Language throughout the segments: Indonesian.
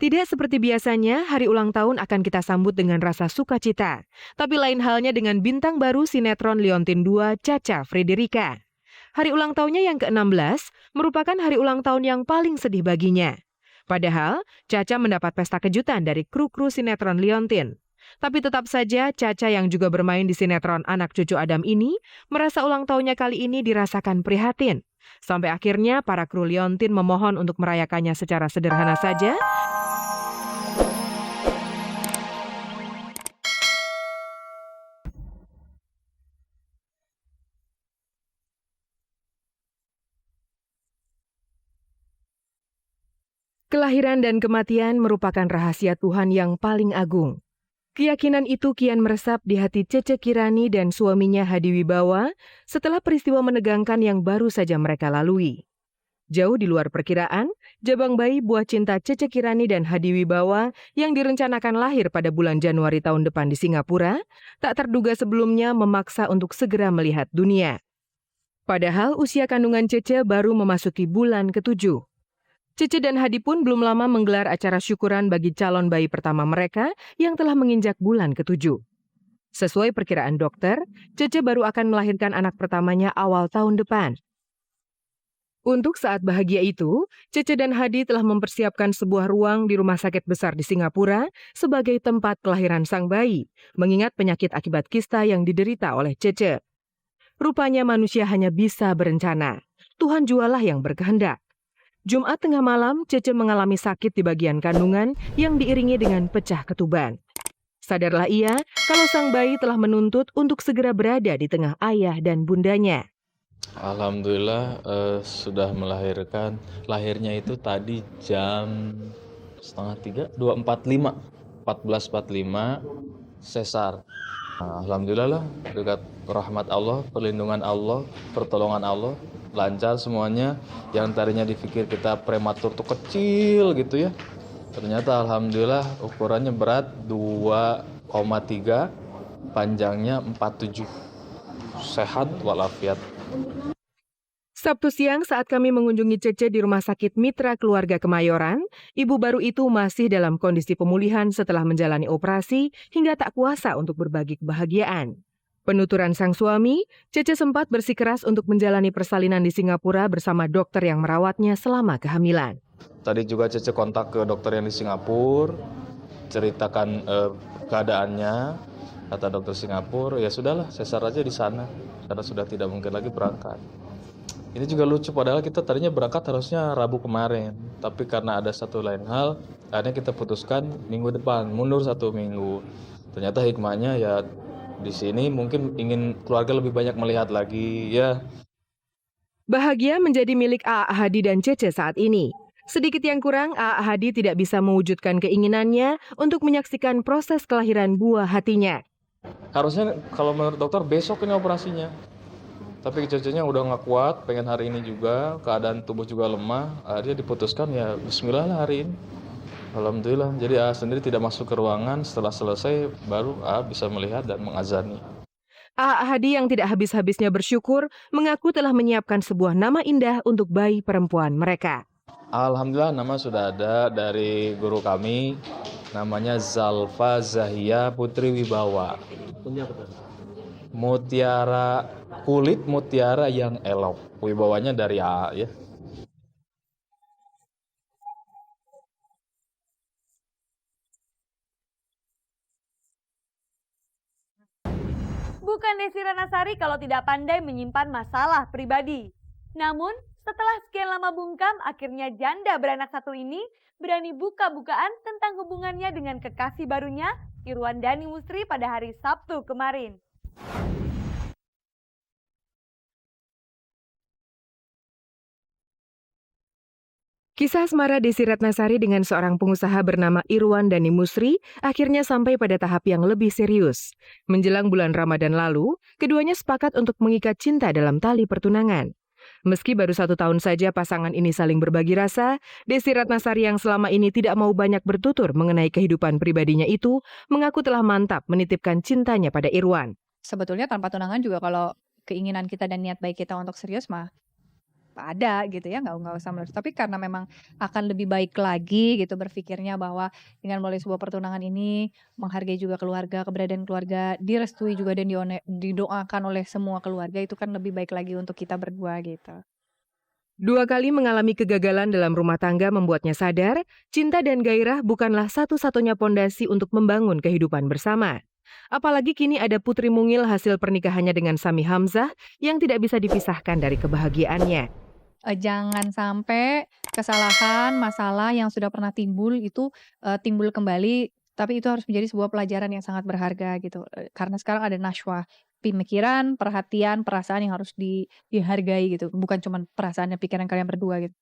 Tidak seperti biasanya, hari ulang tahun akan kita sambut dengan rasa sukacita. Tapi lain halnya dengan bintang baru sinetron Liontin 2, Cha-Cha Frederica. Hari ulang tahunnya yang ke-16 merupakan hari ulang tahun yang paling sedih baginya. Padahal, Cha-Cha mendapat pesta kejutan dari kru-kru sinetron Liontin. Tapi tetap saja, Cha-Cha yang juga bermain di sinetron Anak Cucu Adam ini merasa ulang tahunnya kali ini dirasakan prihatin. Sampai akhirnya para kru Liontin memohon untuk merayakannya secara sederhana saja. Kelahiran dan kematian merupakan rahasia Tuhan yang paling agung. Keyakinan itu kian meresap di hati Cece Kirani dan suaminya Hadi Wibawa setelah peristiwa menegangkan yang baru saja mereka lalui. Jauh di luar perkiraan, jabang bayi buah cinta Cece Kirani dan Hadi Wibawa yang direncanakan lahir pada bulan Januari tahun depan di Singapura, tak terduga sebelumnya memaksa untuk segera melihat dunia. Padahal usia kandungan Cece baru memasuki bulan ke-7. Cece dan Hadi pun belum lama menggelar acara syukuran bagi calon bayi pertama mereka yang telah menginjak bulan ke-7. Sesuai perkiraan dokter, Cece baru akan melahirkan anak pertamanya awal tahun depan. Untuk saat bahagia itu, Cece dan Hadi telah mempersiapkan sebuah ruang di rumah sakit besar di Singapura sebagai tempat kelahiran sang bayi, mengingat penyakit akibat kista yang diderita oleh Cece. Rupanya manusia hanya bisa berencana. Tuhan jualah yang berkehendak. Jumat tengah malam, Cece mengalami sakit di bagian kandungan yang diiringi dengan pecah ketuban. Sadarlah ia kalau sang bayi telah menuntut untuk segera berada di tengah ayah dan bundanya. Alhamdulillah sudah melahirkan. Lahirnya itu tadi jam setengah 3, 14.45 sesar. Nah, alhamdulillah lah, dekat rahmat Allah, perlindungan Allah, pertolongan Allah, lancar semuanya. Yang tadinya dipikir kita prematur tuh kecil gitu ya, ternyata alhamdulillah ukurannya berat 2,3, panjangnya 47, sehat walafiat. Sabtu siang saat kami mengunjungi Cece di Rumah Sakit Mitra Keluarga Kemayoran, ibu baru itu masih dalam kondisi pemulihan setelah menjalani operasi hingga tak kuasa untuk berbagi kebahagiaan. Penuturan sang suami, Cece sempat bersikeras untuk menjalani persalinan di Singapura bersama dokter yang merawatnya selama kehamilan. Tadi juga Cece kontak ke dokter yang di Singapura, ceritakan keadaannya, kata dokter Singapura, ya sudahlah sesar aja di sana, karena sudah tidak mungkin lagi berangkat. Ini juga lucu, padahal kita tadinya berangkat harusnya Rabu kemarin. Tapi karena ada satu lain hal, akhirnya kita putuskan minggu depan, mundur 1 minggu. Ternyata hikmahnya ya di sini mungkin ingin keluarga lebih banyak melihat lagi ya. Bahagia menjadi milik A.A. Hadi dan Cece saat ini. Sedikit yang kurang, A.A. Hadi tidak bisa mewujudkan keinginannya untuk menyaksikan proses kelahiran buah hatinya. Harusnya kalau menurut dokter besok ini operasinya. Tapi Cecenya udah nggak kuat, pengen hari ini juga, keadaan tubuh juga lemah, dia diputuskan ya bismillah lah hari ini. Alhamdulillah, jadi A sendiri tidak masuk ke ruangan, setelah selesai baru A bisa melihat dan mengazani. A.A. Hadi yang tidak habis-habisnya bersyukur mengaku telah menyiapkan sebuah nama indah untuk bayi perempuan mereka. Alhamdulillah nama sudah ada dari guru kami, namanya Zalfa Zahia Putri Wibawa. Mutiara, kulit mutiara yang elok. Wibawanya dari A ya. Bukan Desi Ranasari kalau tidak pandai menyimpan masalah pribadi. Namun, setelah sekian lama bungkam, akhirnya janda beranak satu ini berani buka-bukaan tentang hubungannya dengan kekasih barunya, Irwan Dhani Musri pada hari Sabtu kemarin. Kisah asmara Desi Ratnasari dengan seorang pengusaha bernama Irwan Dhani Musri akhirnya sampai pada tahap yang lebih serius. Menjelang bulan Ramadan lalu, keduanya sepakat untuk mengikat cinta dalam tali pertunangan. Meski baru 1 tahun saja pasangan ini saling berbagi rasa, Desi Ratnasari yang selama ini tidak mau banyak bertutur mengenai kehidupan pribadinya itu, mengaku telah mantap menitipkan cintanya pada Irwan. Sebetulnya tanpa tunangan juga kalau keinginan kita dan niat baik kita untuk serius mah ada gitu ya, nggak usah melurus. Tapi karena memang akan lebih baik lagi gitu berpikirnya bahwa dengan melalui sebuah pertunangan ini menghargai juga keluarga, keberadaan keluarga, direstui juga dan didoakan oleh semua keluarga, itu kan lebih baik lagi untuk kita berdua gitu. 2 kali mengalami kegagalan dalam rumah tangga membuatnya sadar, cinta dan gairah bukanlah satu-satunya pondasi untuk membangun kehidupan bersama. Apalagi kini ada putri mungil hasil pernikahannya dengan Sami Hamzah yang tidak bisa dipisahkan dari kebahagiaannya. Jangan sampai kesalahan, masalah yang sudah pernah timbul itu, timbul kembali, tapi itu harus menjadi sebuah pelajaran yang sangat berharga gitu, karena sekarang ada Najwa, pemikiran, perhatian, perasaan yang harus dihargai gitu, bukan cuman perasaan dan pikiran kalian berdua gitu.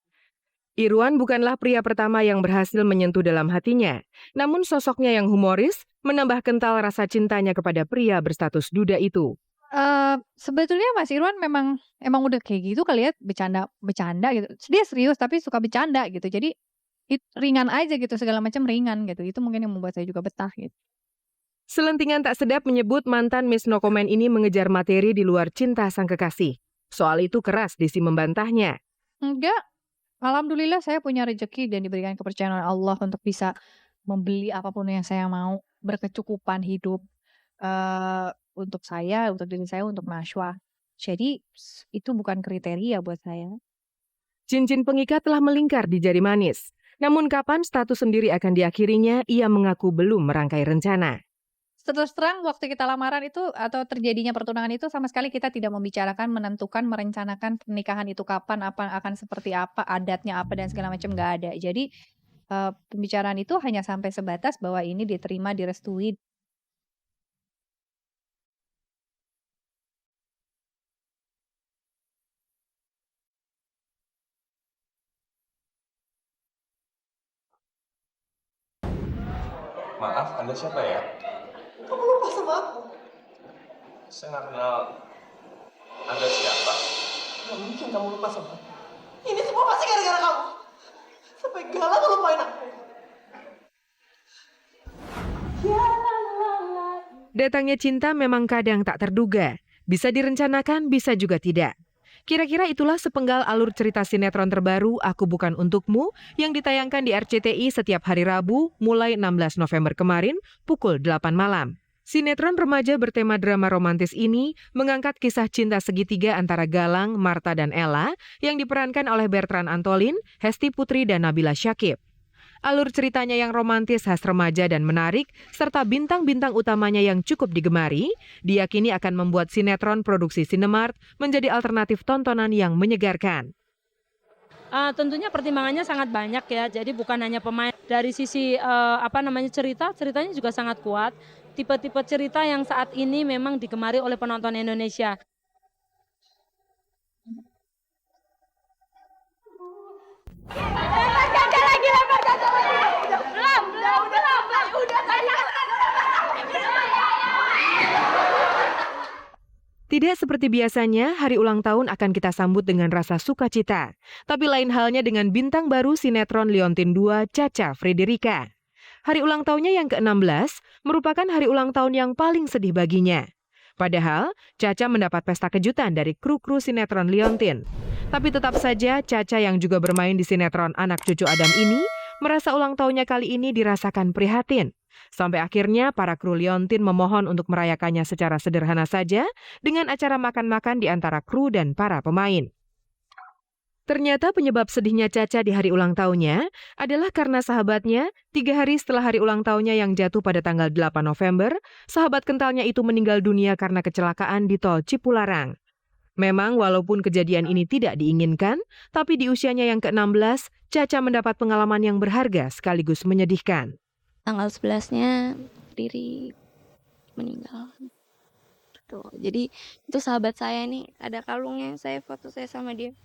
Irwan bukanlah pria pertama yang berhasil menyentuh dalam hatinya, namun sosoknya yang humoris menambah kental rasa cintanya kepada pria berstatus duda itu. Sebetulnya Mas Irwan emang udah kayak gitu kali ya, bercanda gitu. Dia serius tapi suka bercanda gitu. Jadi ringan aja gitu, segala macam ringan gitu. Itu mungkin yang membuat saya juga betah gitu. Selentingan tak sedap menyebut mantan Miss No Comment ini mengejar materi di luar cinta sang kekasih. Soal itu keras Desi membantahnya. Enggak, alhamdulillah saya punya rezeki dan diberikan kepercayaan oleh Allah untuk bisa membeli apapun yang saya mau, berkecukupan hidup. Untuk saya, untuk diri saya, untuk Najwa. Jadi itu bukan kriteria buat saya. Cincin pengikat telah melingkar di jari manis. Namun kapan status sendiri akan diakhirinya, ia mengaku belum merangkai rencana. Terus terang waktu kita lamaran itu atau terjadinya pertunangan itu sama sekali kita tidak membicarakan, menentukan, merencanakan pernikahan itu kapan, apa akan seperti apa, adatnya apa dan segala macam nggak ada. Jadi pembicaraan itu hanya sampai sebatas bahwa ini diterima, direstui. Maaf, Anda siapa ya? Kamu lupa sama aku? Saya nggak kenal Anda siapa. Gak mungkin kamu lupa sama aku. Ini semua pasti gara-gara kamu. Sampai galau ngelupain aku. Datangnya cinta memang kadang tak terduga. Bisa direncanakan, bisa juga tidak. Kira-kira itulah sepenggal alur cerita sinetron terbaru Aku Bukan Untukmu yang ditayangkan di RCTI setiap hari Rabu mulai 16 November kemarin pukul 8 malam. Sinetron remaja bertema drama romantis ini mengangkat kisah cinta segitiga antara Galang, Marta, dan Ella yang diperankan oleh Bertrand Antolin, Hesti Putri, dan Nabila Syakib. Alur ceritanya yang romantis khas remaja dan menarik, serta bintang-bintang utamanya yang cukup digemari, diyakini akan membuat sinetron produksi Cinemark menjadi alternatif tontonan yang menyegarkan. Tentunya pertimbangannya sangat banyak ya, jadi bukan hanya pemain. Dari sisi ceritanya juga sangat kuat. Tipe-tipe cerita yang saat ini memang digemari oleh penonton Indonesia. Tidak seperti biasanya, hari ulang tahun akan kita sambut dengan rasa sukacita. Tapi lain halnya dengan bintang baru sinetron Liontin 2, Cha-Cha Frederica. Hari ulang tahunnya yang ke-16 merupakan hari ulang tahun yang paling sedih baginya. Padahal, Cha-Cha mendapat pesta kejutan dari kru-kru sinetron Liontin. Tapi tetap saja, Cha-Cha yang juga bermain di sinetron Anak Cucu Adam ini merasa ulang tahunnya kali ini dirasakan prihatin. Sampai akhirnya para kru Liontin memohon untuk merayakannya secara sederhana saja dengan acara makan-makan di antara kru dan para pemain. Ternyata penyebab sedihnya Cha-Cha di hari ulang tahunnya adalah karena sahabatnya 3 hari setelah hari ulang tahunnya yang jatuh pada tanggal 8 November, sahabat kentalnya itu meninggal dunia karena kecelakaan di tol Cipularang. Memang walaupun kejadian ini tidak diinginkan, tapi di usianya yang ke-16, Cha-Cha mendapat pengalaman yang berharga sekaligus menyedihkan. Tanggal 11-nya Riri meninggal. Tuh, jadi itu sahabat saya nih, ada kalungnya, saya foto saya sama dia.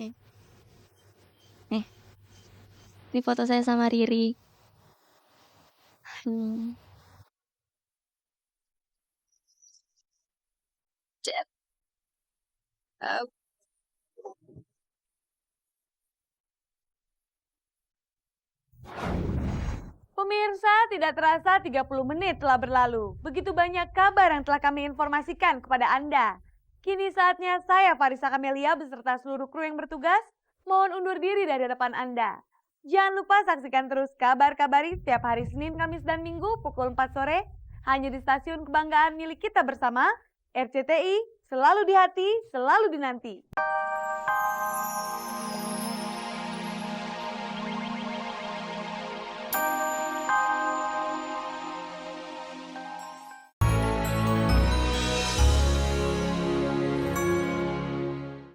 Nih. Ini foto saya sama Riri. Chat. Pemirsa, tidak terasa 30 menit telah berlalu. Begitu banyak kabar yang telah kami informasikan kepada Anda. Kini saatnya saya Farisa Kamelia beserta seluruh kru yang bertugas mohon undur diri dari hadapan Anda. Jangan lupa saksikan terus kabar-kabari setiap hari Senin, Kamis, dan Minggu pukul 4 sore hanya di stasiun kebanggaan milik kita bersama, RCTI, selalu di hati, selalu dinanti.